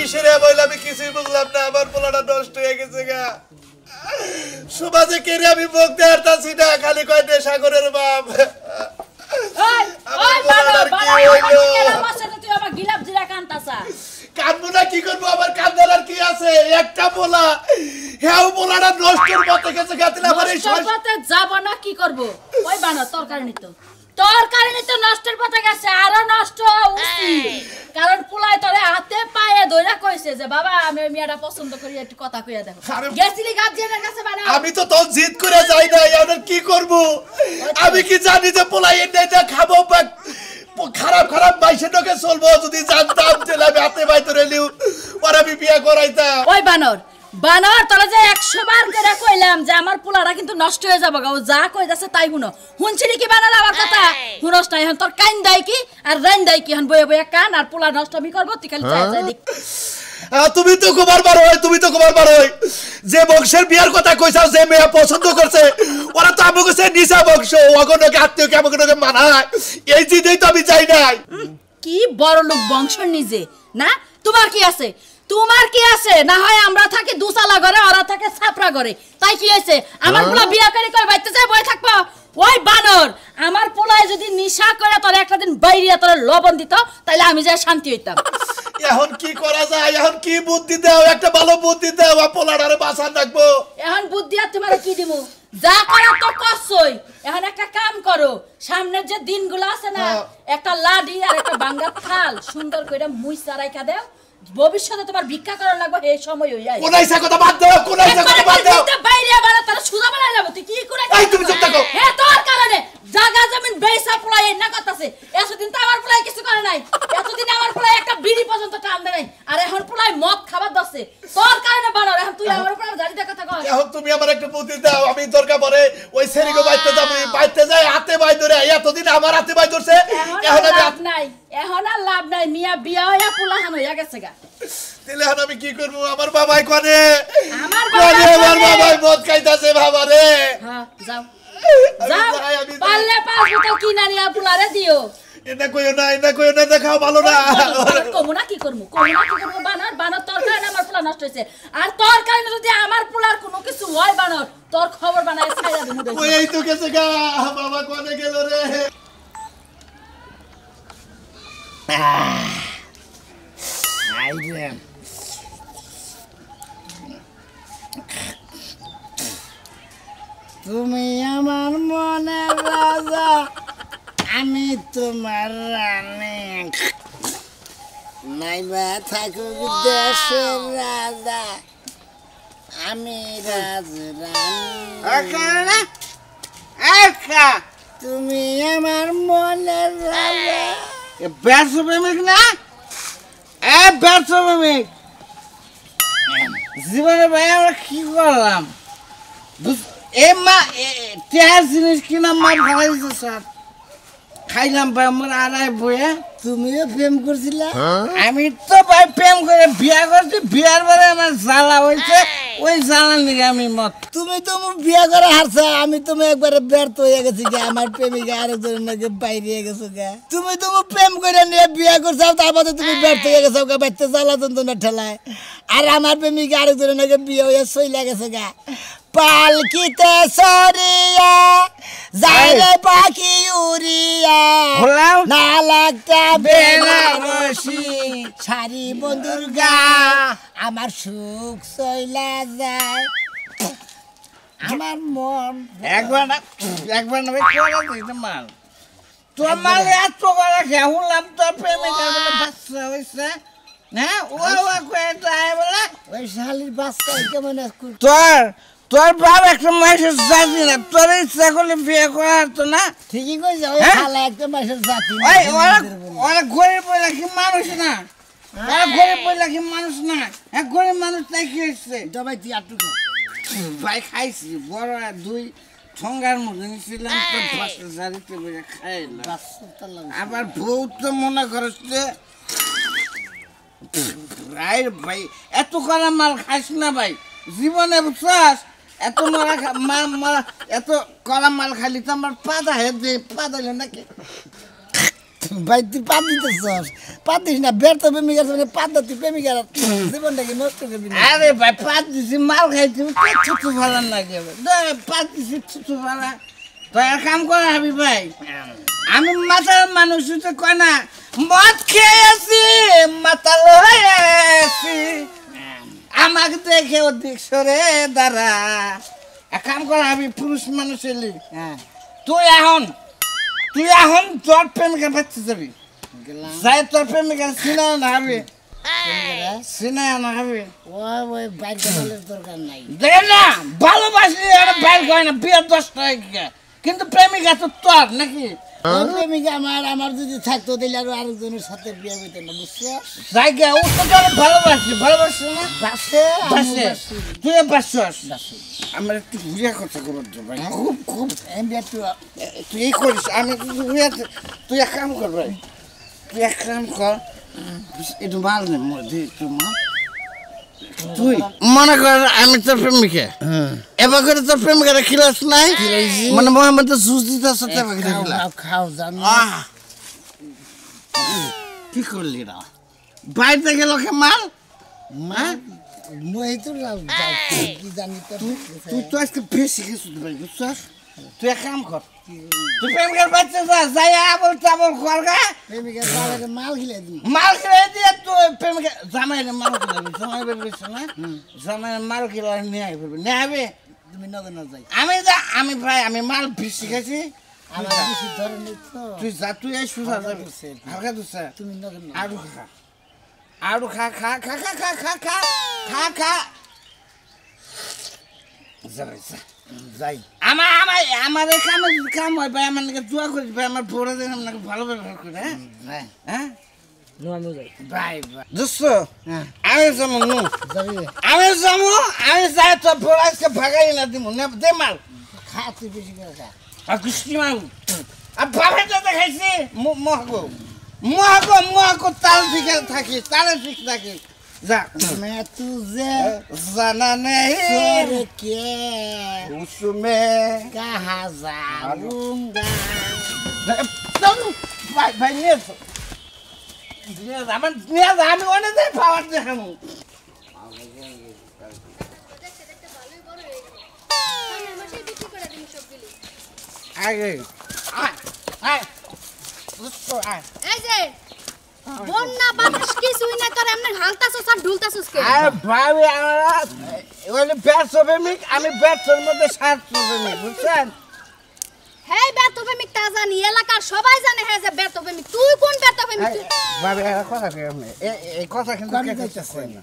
কিসেরে বইলা আমি কিছুই বুঝলাম না আমার পোলাটা নষ্ট হয়ে গেছে গা সমাজে কেড়ে আমি মুখ দেখাচ্ছি না খালি কয় নেশাখোরের বাপ কাঁদবো না কি করবো আমার কান্দার আর কি আছে একটা পোলা হ্যাঁ পোলাটা নষ্টের পথে গেছে গাতিলে আমার এই পথে যাব না কি করব ওই বানা তরকারি নিতে নষ্টের পথে গেছে আরো নষ্ট কারণ পোলাই তোরে হাতে পায়ে ধইরা কইছে যে বাবা আমি ওই মিয়াটা পছন্দ করি একটু কথা কইয়া দেখো গেছিলি গার্জিয়ানের কাছে বানা আমি তো তোর জিদ করে যাই না এখন কি করব আমি কি জানি যে পোলাই এটা খাবো খারাপ খারাপ বাইশেটাকে চলবো যদি জানতাম তাহলে আমি হাতে পায়ে ধরে লিউ আর আমি বিয়ে করাইতাম ওই বানর তোরা যে 100 বার করে কইলাম যে আমার পোলাটা কিন্তু নষ্ট হয়ে যাবে গো যা কই যাচ্ছে তাই শুনো শুনছিলি কি বানার আমার কথা শুনস না এখন তোর কান দেয় কি আর রান দেয় কি এখন বইয়া বইয়া কান আর পোলা নষ্ট আমি করব তুই খালি চাই দেখ তুমি তো কুমার বার হই যে বংশের বিয়ার কথা কইছাও যে মেয়ে পছন্দ করছে ওরা তো আমাকে সে নিসা বংশ ওগনকে আত্মীয় কেমন করে মানায় এই জিদেই তো আমি চাই নাই কি বড় লোক বংশ নিজে না তোমার কি আছে না হয় আমরা থাকি দুসালা ঘরে ওরা থাকে ছাপরা ঘরে তাই কি হইছে আমার পোলা বিয়া করে কই বাইতে যায় বই থাকবো ওই বানর আমার পোলায় যদি নিশা করে তোর একটা দিন বাইরিয়া তোর লবণ দিত তাইলে আমি যা শান্তি হইতাম এখন কি করা যায় এখন কি বুদ্ধি দাও একটা ভালো বুদ্ধি দাও পোলাটারে বাঁচান রাখবো এখন বুদ্ধি আর তোমারে কি দিমু যা করো তো করছই এখন একটা কাম করো সামনের যে দিনগুলো আছে না একটা লাডি আর একটা বাঙ্গা থাল সুন্দর কইরা মুইসা রাইখা দাও ভবিষ্যতে তোমার ভিক্ষা করা লাগবে এই সময় হই আই কোনাইসা কথা বাদ দাও বাইরে বাড়া তার সুদা বানাই লাভ তুই কি করে এই তুমি চুপ থাকো হে তোর কারণে জায়গা জমিন বেইসা পোলাই না করতেছে এতদিন তো আমার পোলাই কিছু করে নাই এতদিন আমার পোলাই একটা বিড়ি পর্যন্ত টান দেয় নাই আর এখন পোলাই মদ খাবার দছে তোর কারণে বানাও এখন তুই আমার উপর জানিতে কথা কর এখন তুমি আমার একটা বুদ্ধি দাও আমি দরকার পড়ে ওই সেরিগো বাইতে যাই হাতে বাই ধরে এতদিন আমার হাতে বাই ধরছে এখন আমি এখন আর লাভ নাই মিয়া বিয়া হইয়া পোলা হান হইয়া গেছে গা তাহলে এখন আমি কি করব আমার বাবাই কোনে আমার বাবাই মদ খাইতাছে বাবা রে হ্যাঁ যাও পারলে 5 বোতল কিনা নিয়া পোলারে দিও এটা কইও না দেখাও ভালো না কমুনা কি করব বানর তোর কারণে আমার পোলা নষ্ট হইছে আর তোর কারণে যদি আমার পোলার কোনো কিছু হয় বানর তোর খবর বানায় ছাইরা দিমু ওই এই তো গেছে গা বাবা কোনে গেল রে আইরে তুমি আমার মনের রাজা আমি তোমার রানী নাইবা থাকুক দেশের রাজা আমি রাজরানী তুমি আমার মনের রাজা ব্যর্থ প্রেমিক না ব্যর্থ প্রেমিক জীবনে ভাই আমরা কি করলাম জিনিস কিনা মার ভাড়া দিচ্ছে স্যার খাইলাম ভাই আমার আড়াই বইয়া তুমিও প্রেম করছিলে আমি তো ভাই প্রেম করে বিয়া করছি বিয়ার পরে আমার জ্বালা হয়েছে ওই জ্বালা নিয়ে আমি মত তুমি তো বিয়া করে হারছা আমি তুমি একবারে ব্যর্থ হয়ে গেছি গে আমার প্রেমিকা আরেকজনের নাকি বাইরে গেছো গে তুমি প্রেম করে নিয়ে বিয়া করছো তারপরে তুমি ব্যর্থ হয়ে গেছো গে বাচ্চা জ্বালা যন্ত্রণা ঠেলায় আর আমার প্রেমিকা আরেকজনের নাকি বিয়ে হয়ে চইলা গেছে গা পালকিতে সরিয়া যাইরে পাখি উড়িয়া না লাগতা বেনারসি সারি বন্ধুর গা আমার সুখ চইলা যায় আমার মন একবার না মাল তোমার এত করে শুনলাম তোর প্রেমিকা বলে বাচ্চা হয়েছে হ্যাঁ ও বলে ওই শালির বাচ্চা কেমন তোর বাপ একটা মাসের জাতি না তোর ইচ্ছা করলে বিয়ে করা হতো না ঠিকই কইছে ওই শালা একটা মাসের জাতি ওরা গরিব বলে কি মানুষ না ওরা গরিব বলে কি মানুষ না এক গরিব মানুষ তাই কি হয়েছে ভাই তুই আটটুকু ভাই খাইছি বড় দুই ঠঙ্গার মধ্যে নিয়েছিলাম তো বাসের জারিতে বলে খাইলাম আবার বউ তো মনে করছে ভাই এত করা মাল খাইস না ভাই জীবনে বুঝছাস এত এত কলা মাল খালি তো আমার পা দাহে পা দিল নাকি ভাই তুই পাত দিতেছস পাত দিস না ব্যর্থ প্রেমিকার সঙ্গে পাত তুই প্রেমিকার জীবনটাকে নষ্ট করবি আরে ভাই পাত দিছি মাল খাইছি ছুটু ফালান না গেবে পাত দিছি ছুটু ফালা তো এক কাম কর হাবি ভাই আমি মাতাল মানুষ তো কয় না মদ খেয়েছি মাতাল হয়েছি আমাকে দেখে অধিক সরে দাঁড়া এক কাম কর হাবি পুরুষ মানুষ এলি তুই এখন তোর প্রেমিকা বাচ্চা যাবি যাই তোর প্রেমিকা সিনা না হবে সিনা না হবে ওই বাইক বলার দরকার নাই দেখ না ভালোবাসি বাইক হয় না বিয়ে 10 টাকা কিন্তু প্রেমিকা তো তোর নাকি প্রেমিকা আমার যদি থাকতো তাহলে আরো আরেকজনের সাথে বিয়ে হইতো না বুঝছো জায়গা ও তো ভালোবাসি না বাসে তুই বাসছস আমার একটু ঘুরিয়া কথা করো ভাই খুব তুই এই করিস আমি তুই এক কাম কর ভাই তুই এক কাম কর একটু মাল নে একটু মাল তুই মনে কর আমি তোর প্রেমিকা এবার করে তোর প্রেমিকার খিলাস নাই মানে মোহাম্মদ জুস দিতেছ খাও জানো কি করলি না বাইরে গেল কে মাল কি জানি তুই তো আজকে বেশি কিছু বুঝছস তুই এক কাম কর তুই প্রেমিকার বাচ্চা যা যাই আবল চাবল করগা প্রেমিকার মাল খিলাই দিয়ে তুই প্রেমিকা জামাইরে মাল খিলাবি জামাই বেরবেছ না জামাইরে মাল খিলাই নিয়ে আইবে তুমি নগর না যাই আমি ভাই আমি মাল বেশি খাইছি আমার বেশি ধরে নিতো তুই যা তুই এই সুজা যাবি হালকা দুসা তুমি নগর না আরো খা যাই আমার কাম হয় ভাই আমার দোয়া করিস ভাই আমার বড় দিন আপনাকে ভালো ব্যবহার করে হ্যাঁ ভাই দোস্ত আমি যাই তো বড় আজকে ভাগাই না দিব দে মাল খা তুই বেশি করে খা আর কৃষ্টি মাল আর বাপের দাদা খাইছি মহাকো তাল ঠিক থাকি जा मैं तुझे जाना नहीं क्या उसमें कहाँ जाऊंगा भाई আমি অনেক পাওয়ার দেখাবো আগে বন্যা বাতাস কিছুই না করে এমনি হালতাছস আর ঢুলতাছস কে আরে ভাবি আমরা ওই ব্যর্থপ্রেমিক আমি ব্যর্থের মধ্যে স্বার্থপ্রেমিক বুঝছেন হেই ব্যর্থপ্রেমিক তা জানি এলাকার সবাই জানে হে যে ব্যর্থপ্রেমিক তুই কোন ব্যর্থপ্রেমিক ভাবি এর কথা কই আপনি এই কথা কিন্তু কে কইতাছে না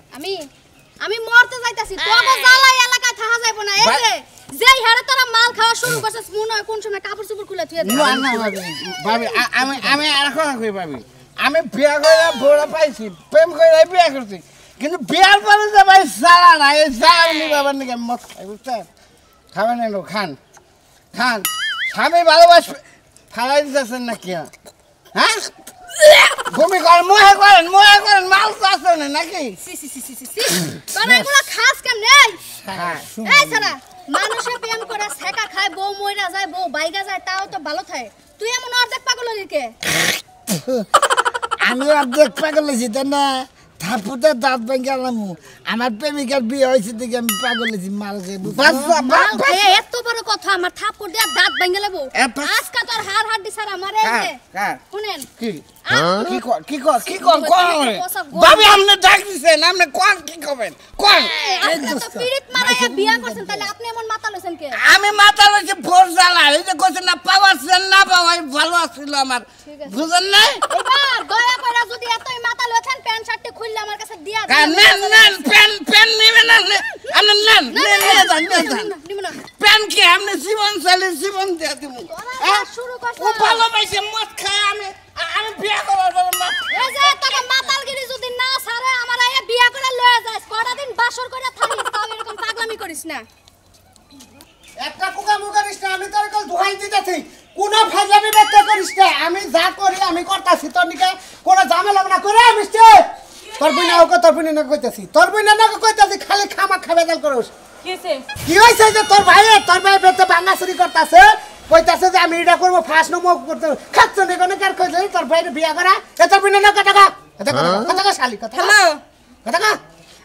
আমি মরতে যাইতাছি তোকে জ্বালাই এলাকায় থাকা যাইবো না এই যে যেই হারে তোরা মাল খাওয়া শুরু করছস মনে হয় কোন সময় কাপড় চোপড় খুলে থুয়ে দে না ভাবি আমি আর কথা কই ভাবি আমি বিয়া করে বড় পাইছি প্রেম করে বিয়া করছি কিন্তু বিয়ার পরে যে ভাই সারা না এই জানি বাবার নাকি মত খাই বুঝছেন খাবেন না খান স্বামী ভালোবাস ফালাই দিতেছেন না কি হ্যাঁ ভূমি করেন মোহে করেন মাল তো আছে না নাকি তোরা এগুলো খাস কেমনে এই সারা মানুষে প্রেম করে ছেকা খায় বউ মইরা যায় বউ বাইগা যায় তাও তো ভালো থাকে তুই এমন অর্ধেক পাগল হলি কে আমি অর্ধেক পাগল হয়েছি তাই না থাপুতে দাঁত ভেঙে গেলাম আমার প্রেমিকার বিয়ে হয়েছে দেখে আমি পাগল হয়েছি মাল খেয়ে এত বড় কথা আমার থাপ্পড় দিয়ে দাঁত ভেঙে লেবো আজকে তোর হাড় হাড্ডি সারা মারে শুনেন কি ভাবি আপনি ডাক দিছেন আপনি কোন কি করবেন কোন তো পীড়িত মারায়া বিয়া করছেন তাহলে আপনি এমন মাথা লইছেন কে আমি মাথা লইছি ভোর জ্বালা এই যে কইছেন না পাওয়াছেন না পাওয়াই ভালো আছিল আমার বুঝেন না এবার দয়া করে যদি এতই মাথা লইছেন প্যান্ট শার্টে খুললে আমার কাছে দিয়া নেন প্যান নেবেন না আপনি নেন প্যান কি আপনি জীবন দিয়ে দিব শুরু করছ ও ভালোবাসে মদ খায় আমি বিয়া করার পর এই যে তোকে মাতালগিরি যদি না ছাড়ে আমার আয়া বিয়া করে লয়ে যাস কটা দিন বাসর করে থাকিস তাও এরকম পাগলামি করিস না একটা কুকামু করিস না আমি তোর কাল দোহাই দিতেছি কোন ফাজলামি ব্যক্ত করিস না আমি যা করি আমি করতাছি তোর নিকে কোন ঝামেলা না করে মিস্তে তোর বইনা না কইতাছি তোর বইনা না কইতাছি খালি খামা খাবে দাল করস কি হইছে যে তোর ভাই বেতে বাঙ্গাসুরি করতাছে কইতাছে যে আমি এটা করবো ফার্স্ট নো মুখ করতে খাচ্ছ নে কোন কার কইলে তোর ভাইরে বিয়া করা এত বিনা না কথা কথা শালি কথা হ্যালো কথা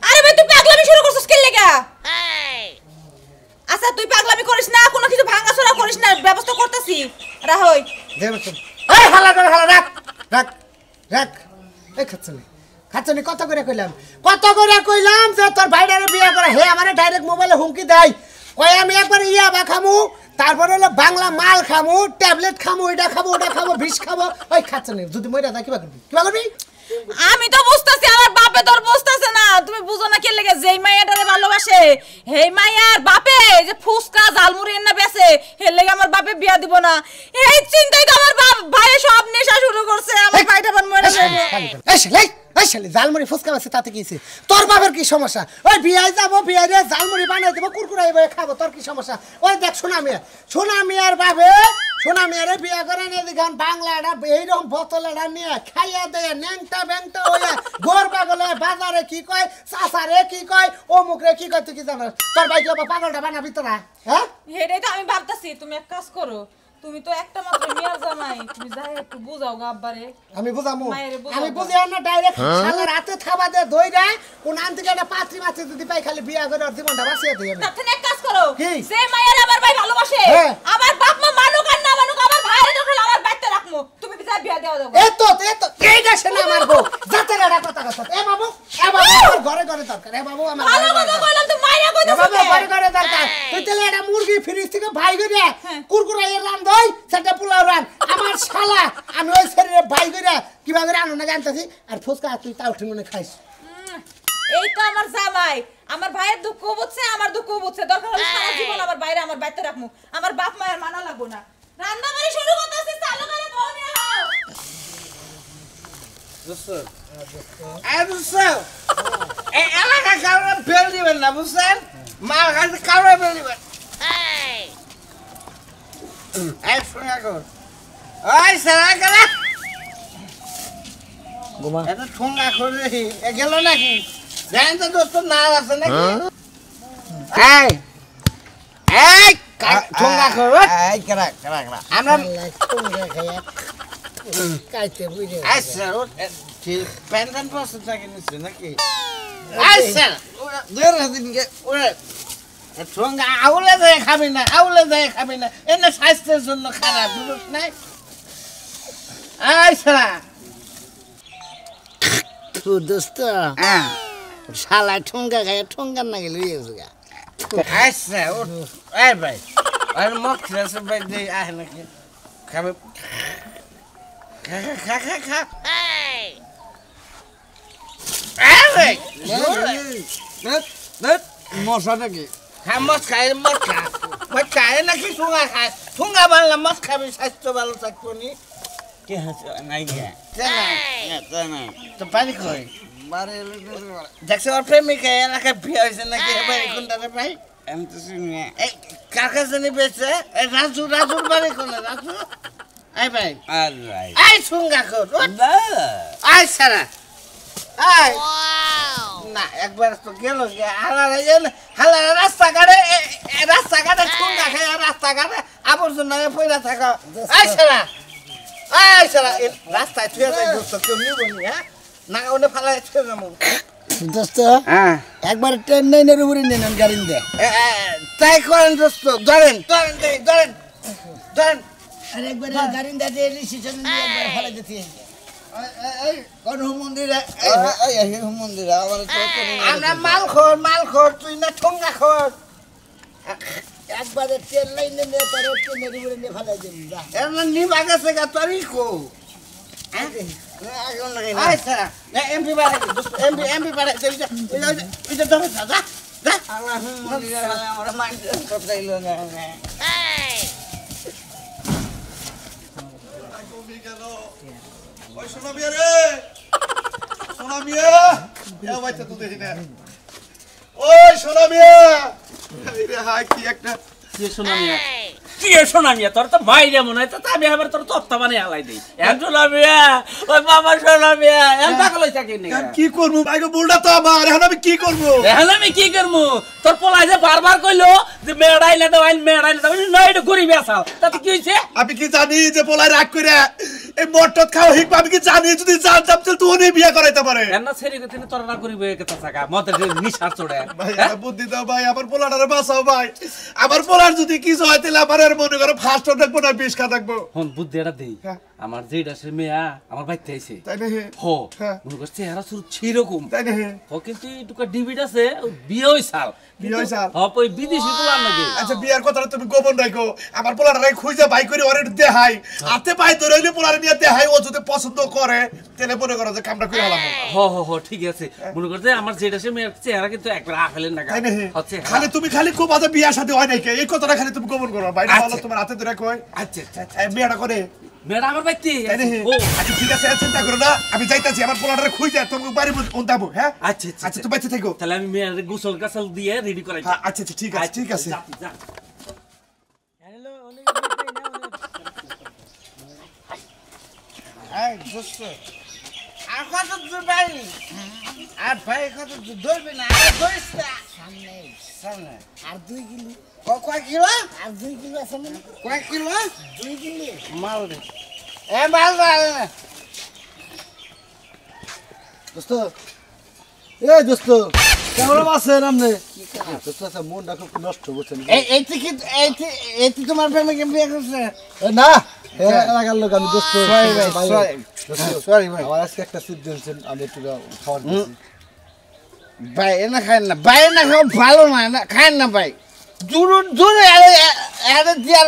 আরে ভাই তুই পাগলামি শুরু করছিস কি লাগা আচ্ছা তুই পাগলামি করিস না কোনো কিছু ভাঙাচোরা করিস না ব্যবস্থা করতেছি রাহই দেব তো এই হালা রাখ রাখ রাখ এই খাচ্ছ নে কত করে কইলাম যে তোর ভাইরে বিয়া করা হে আমারে ডাইরেক্ট মোবাইলে হুমকি দেয় কই আমি একবার ইয়াবা খামু তারপরে হলো বাংলা মাল খামু ট্যাবলেট খামু এটা খাবো ওটা খাবো বিষ খাবো ওই খাচ্ছ নে যদি মইরা দা কিবা করবি আমি তো বুঝতাছি আমার বাপে তোর বুঝতাছে না তুমি বুঝো না কি লাগে যেই মাইয়াটারে ভালোবাসে হেই মাইয়ার বাপে যে ফুসকা জালমুড়ি এনে বেচে হের লাগে আমার বাপে বিয়া দিব না এই চিন্তাই তো আমার ভাই সব নেশা শুরু করছে আমার ভাইটা বান মরে যাবে এই শালি জালমুড়ি ফুসকা আছে তাতে কি তোর বাবার কি সমস্যা ওই বিয়ায় যাবো বিয়ারে জালমুড়ি বানাই দেবো কুরকুরাই খাবো তোর কি সমস্যা ওই দেখ সোনা মিয়ার বাবে সোনা মিয়ারে বিয়া করে নিয়ে দেখুন বাংলাটা এইরকম বোতলটা নিয়ে খাইয়া দেয় ন্যাংটা ব্যাংটা হইয়া গোর পাগলে বাজারে কি কয় চাচারে কি কয় অমুকরে কি কয় তুই কি জানো তোর ভাই কি পাগলটা বানাবি তোরা হ্যাঁ হেডাই তো আমি ভাবতাছি তুমি এক কাজ করো তুমি তো একটা মাত্র মিয়ার জামাই তুমি যাই একটু বুঝাও গা আব্বারে আমি বুঝামু আমি বুঝিয়া না ডাইরেক্ট শালা রাতে খাবা দে দইরা কোন আনতে গেলে পাত্রী মাছি যদি পাই খালি বিয়া করে আর জীবনটা বাঁচিয়ে দেই আমি তাতে এক কাজ করো কি? যে মায়ের আমার ভাই ভালোবাসে আমার বাপ মা মানুক আর না মানুক আমার ভাইরে যখন আমার বাইতে রাখমু তুমি বিজা বিয়া দেও দাও এ তো এইটা শোনা মারবো যাতে রাড়া কথা এ বাবু আমার ঘরে দরকার এ বাবু আমার ভালো কথা কইলাম তো মাইরা কইতাছ বাবু ঘরে দরকার তুই তেলে একটা মুরগি ফ্রিজ থেকে ভাই করে কুরকুরাই রান দই সেটা পোলাও রান আমার শালা আমি ওই শরীরে ভাই করে কিবা করে আনো না জানতাছি আর ফুসকা তুই তাও ঠিক মনে খাইস এই তো আমার জামাই আমার ভাইয়ের দুঃখ বুঝছে আমার দুঃখ বুঝছে দরকার হলে সারা জীবন আমার বাইরে আমার বাইতে রাখমু আমার বাপ মায়ের মানা লাগবো না রান্না বাড়ি শুরু করতেছি চালু করে বউ নিয়ে আও এই এলাকা কারণে বেল দিবেন না বুঝছেন মাল খাইতে কারণে বেল দিবেন এই শোনা কর ওই সারা করে গোমা এটা ঠোঙ্গা করে গেল নাকি জানেন তো দোস্ত না আছে নাকি এই এই ঠোঙ্গা কর এই করা আমরা কাইতে বুঝে আচ্ছা ঠিক পেনশন পাস থাকে নিছে নাকি আচ্ছা দেড় দিনকে ওরে ঠোঙ্গা আউলে যায় খাবি না এনে স্বাস্থ্যের জন্য খারাপ বুঝছ না আচ্ছা তো দোস্ত শালা ঠোঙ্গা খায় ঠোঙ্গার না গেলে হয়েছে গা আচ্ছা এই ভাই আর মুখ খেয়েছে ভাই দিয়ে আহে নাকি খাবে খা মশা নাকি মদ খায় নাকি ঠোঙ্গা বানলে মদ খাবি স্বাস্থ্য ভালো থাকবো নি তো পানি কই দেখছো ওর প্রেমিকা এলাকায় বিয়ে হয়েছে নাকি কোনটাতে ভাই আমি তো শুনি কার কাছে নি বেছে রাজুর বাড়ি কোনে রাজু এই ভাই এই ঠোঙ্গা কর আই সারা আই না একবার তো গেল হালা রাস্তাঘাটে ঠোঙ্গা খায় রাস্তাঘাটে আবর্জনা পয়লা থাকা আই সারা রাস্তায় থুয়ে যায় দোস্ত কেউ নিব নি হ্যাঁ না ওনে ফালাই থুয়ে যাবো দোস্ত একবার ট্রেন লাইনের উপরে নেন গাড়ি দে তাই করেন দোস্ত ধরেন আর একবার গাড়ি দে দিয়ে সিজন দিয়ে একবার ফেলে দিতে কোন মন্দিরে আমরা মাল খোর তুই না ঠোঙ্গা খোর একবারে ট্রেন লাইনে নিয়ে তার ট্রেনের উপরে নিয়ে ফেলে দিবি যা এর নিবা গেছে গা তোরই কো আচ্ছা এমপি বাড়াই এটা ধরে যা আমার মাইন্ড করতেইলো না ওই সোনা মিয়া রে সোনা মিয়া এ বাইতে তো দেখি না ওই সোনা মিয়া এই রে হাই কি একটা কি সোনা মিয়া কি শোনা মিয়া তোর তো মাইরে মনে হয় তো আমি আবার তোর তত্তা বানিয়ে হালাই দিই শোনা মিয়া ওই বাবা শোনা মিয়া পাগল হইছে কি নিগা কি করব ভাই গো বুলটা তো আমার এখন আমি কি করব এখন আমি কি করবো তোর পোলাই যে বারবার কইলো যে মেড়াইলে দাও না এটা গরিব আসাল তাতে কি হইছে আমি কি জানি যে পোলাই রাগ করে এই মটট খাও হিক আমি কি জানি যদি জানতাম তাহলে তুই ওনে বিয়া করাইতে পারে এন্না ছেড়ে গেতে তোর না করিব একটা টাকা মতে নিশার চড়ে ভাই বুদ্ধি দাও ভাই আমার পোলাটারে বাঁচাও ভাই আমার পোলার যদি কিছু হয় তাহলে আমার আর মনে করো ফার্স্ট দেখবো না 20 খা দেখবো হন বুদ্ধি এটা দেই আমার যেটা সে মেয়া আমার বাইতে আইছে তাই না হো মনে করছে চেহারা শুরু ছিরকম তাই না ও কিন্তু টুকা ডিবিট আছে বিয়ে হইছাল বিয়ে হইছাল হপ ওই বিদেশি পোলা নাকি আচ্ছা বিয়ার কথাটা তুমি গোপন রাখো আমার পোলাটারে খুঁজে বাই করে ওরে দেখাই হাতে পাই ধরে হইলে পোলারে নিয়ে দেখাই ও যদি পছন্দ করে তাহলে মনে করো যে কামটা করে হলাম হ ঠিক আছে মনে করছে আমার যেটা সে মেয়ের চেহারা কিন্তু একবার আফেলেন না তাই না খালি তুমি খালি খুব আদা বিয়ার সাথে হয় নাকি এই কথাটা খালি তুমি গোপন করো বাইরে বলো তোমার হাতে ধরে কই আচ্ছা বিয়াটা করে মেয়েরা আমার বাইতে ও আচ্ছা ঠিক আছে চিন্তা করো না আমি যাইতাছি আমার পোলাটারে খুঁজে তোমাকে বাড়ি উন্তাবো হ্যাঁ আচ্ছা তুমি বাইতে থাকো তাহলে আমি মেয়ের গোসল গাছল দিয়ে রেডি করাই আচ্ছা ঠিক আছে ঠিক আছে এই দোস্ত আর কত দূর ভাই আর ভাই কত দূর ধরবি না আর ধরিস না সামনে আর 2 কিলো কয় কিলো আর 2 কিলো আছে না কয় কিলো 2 কিলো মাল দে এ মাল দে দোস্ত দোস্ত কেমন আছেন আপনি দোস্ত আচ্ছা মনটা খুব নষ্ট করছেন এই তোমার প্রেমে কি বিয়ে করছে না লাগার লোক আমি দোস্ত সরি ভাই আমার আজকে একটা সিট দিয়েছেন আমি একটু খাওয়ার দিচ্ছি ভাই না খায় না ভাই না খাওয়া ভালো না খায় না ভাই দূরে আরে দিয়ে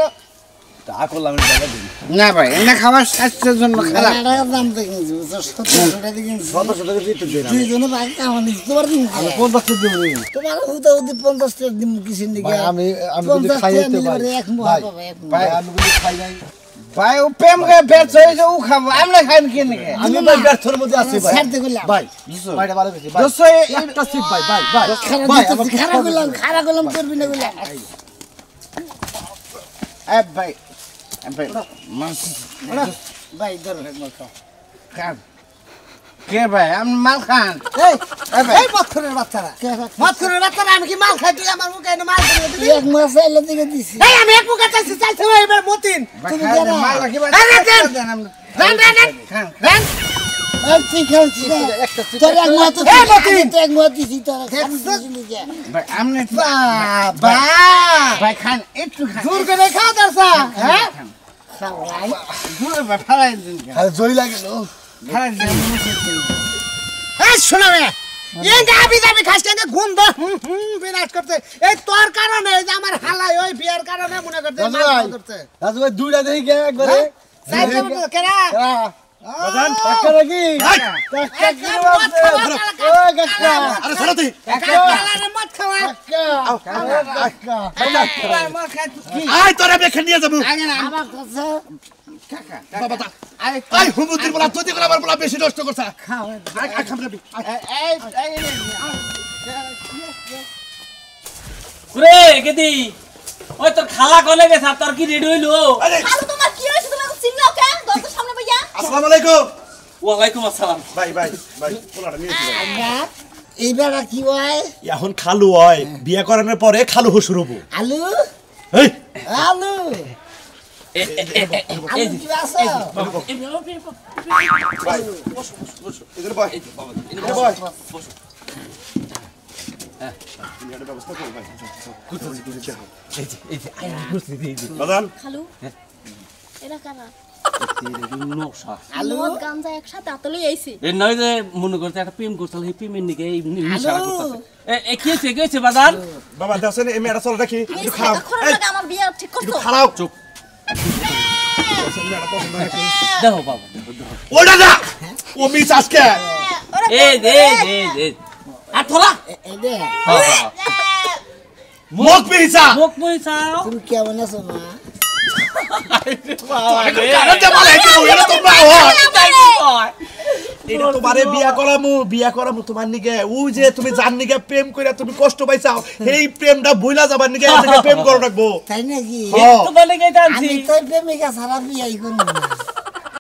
তা করলাম আমি টাকা দিই না ভাই এটা খাবার স্বাস্থ্যের জন্য খারাপ দাম দেখেছি 1700 টাকা দিয়েছি 1700 টাকা দিতে দেন তুই জন্য ভাই কামানি দিতে পারবি আমি 50 টাকা দেব তোমার উদি 50 টাকা দিম কিছু নি আমি যদি খাইতে পারি এক মুহা ভাই আমি যদি খাই নাই ভাই ও প্রেম করে ব্যর্থ হয়েছে ও খাবো আমরা খাইন কি নাকি আমি ভাই ব্যর্থর মধ্যে আছি ভাই ছাড়তে গেলাম ভাই ভাইটা ভালো বেশি ভাই একটা সিট ভাই খারাপ গেলাম করবি না গেলাম এ ভাই ভাই ধরো মাল খাও খান কে ভাই আমি মাল খান এই মৎখরের বাচ্চারা আমি কি মাল খাই তুই আমার মুখে এনে মাল দিবি এক মাস এলে দিকে দিছি এই আমি এক মুখে চাইছি চাইছে এবার মতিন তুমি দে না মাল কি ভাই রান ঠিক আছে একটা তোর এক মাস তো এক মাস দিছি তোর ভাই আমনে বাবা ভাই খান একটু খান দূর করে খাও দরসা হ্যাঁ খাওয়াই দূরে ভাই ফেলাই দিন আর জয় লাগিল ফেলাই দিন এই শোনা রে এই গাবি যাবি খাস কেন গন্ধ বিনাশ করতে এই তোর কারণে এই যে আমার হালাই ওই বিয়ার কারণে মনে করতে রাজু ভাই দুইটা দেখি কে করে সাইতে মত কেরা বাজান টাকা লাগি টাকা কি ওই গাছটা আরে ছাড়া তুই কালারে মত খাওয়া আয় তোরা বেখে নিয়ে যাব আমার কাছে কাকা বাবা তা আই হুমুদির বলা তুই করে আমার বলা বেশি নষ্ট করছ খাও আই খাবি এই কুরে গেদি ওই তোর খালা কোনে গেছ তোর কি রেডি হইলো আরে তোমার কি হইছে তুমি চিনলাও কেন দরজার সামনে ভাইয়া আসসালামু আলাইকুম ওয়া আলাইকুম আসসালাম ভাই পোলাটা নিয়েছি এইবার কি হয় এখন খালু হয় বিয়ে করানোর পরে খালু হসুর হবো আলু এই আলু আলু কি আছে এদের বয় বাজান খালু এরা কারা নকশা আলু গাঞ্জা একসাথে আতলে আইছে এ নয় যে মনে করতে একটা প্রেম করছাল এই প্রেমের নিকে এই নিশা করতেছে এ কি হইছে বাজার বাবা দেখছেন এই মেয়েটা চল রাখি একটু খাও আমার বিয়ে ঠিক করছো একটু খাও চুপ দেখো বাবা ওটা না ও মিস আজকে এই আর থলা এই দে মুখ পিছা মুখ পয়সাও তুমি কেমন আছো মা বাবা রে কারণ যে বলে কি ওরা তো মা হয় এটা তোমারে বিয়া করামু তোমার নিকে ওই যে তুমি জান নিকে প্রেম কইরা তুমি কষ্ট পাইছাও এই প্রেমটা ভুলা যাবার নিকে আজকে প্রেম করো রাখবো তাই নাকি তোমার লেগে আনছি আমি তো প্রেমিকা ছাড়া বিয়াই করব না